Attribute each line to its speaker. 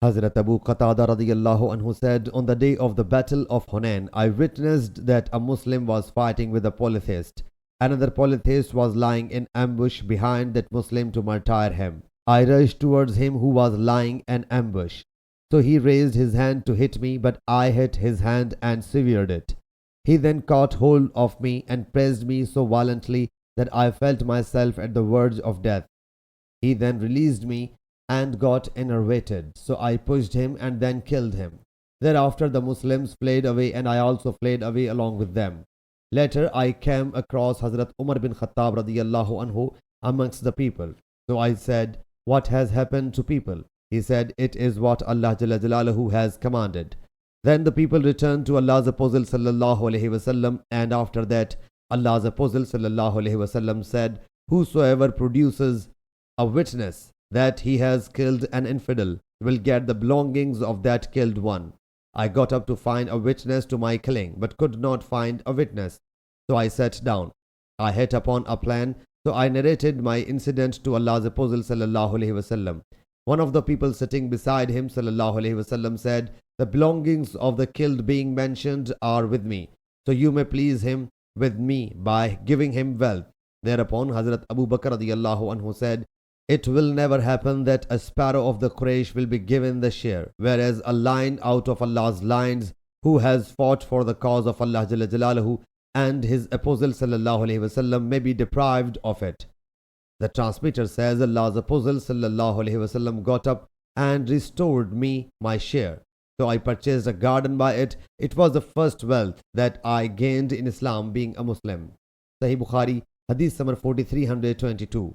Speaker 1: Hazrat Abu Qatada radiyallahu anhu said, on the day of the battle of Hunain, I witnessed that a Muslim was fighting with a polytheist. Another polytheist was lying in ambush behind that Muslim to martyr him. I rushed towards him who was lying in ambush. So he raised his hand to hit me, but I hit his hand and severed it. He then caught hold of me and pressed me so violently that I felt myself at the verge of death. He then released me and got enervated. So I pushed him and then killed him. Thereafter the Muslims fled away and I also fled away along with them. Later I came across Hazrat Umar bin Khattab radiyallahu anhu amongst the people. So I said, what has happened to people? He said, it is what Allah Jalla Jalaluhu has commanded. Then the people returned to Allah's Apostle sallallahu alaihi wasallam, and after that Allah's Apostle sallallahu alaihi wasallam said, whosoever produces a witness that he has killed an infidel will get the belongings of that killed one. I got up to find a witness to my killing, but could not find a witness. So I sat down. I hit upon a plan, so I narrated my incident to Allah's Apostle sallallahu alaihi wasallam. One of the people sitting beside him sallallahu alaihi wasallam said, the belongings of the killed being mentioned are with me, so you may please him with me by giving him wealth. Thereupon Hazrat Abu Bakr radiyallahu anhu said, it will never happen that a sparrow of the Quraysh will be given the share, whereas a lion out of Allah's lions who has fought for the cause of Allah Jalla Jalaluhu and his Apostle sallallahu alaihi wasallam may be deprived of it. The transmitter says, Allah's Apostle sallallahu alaihi wasallam got up and restored me my share. So I purchased a garden by it. It was the first wealth that I gained in Islam being a Muslim. Sahih Bukhari, Hadith number 4322.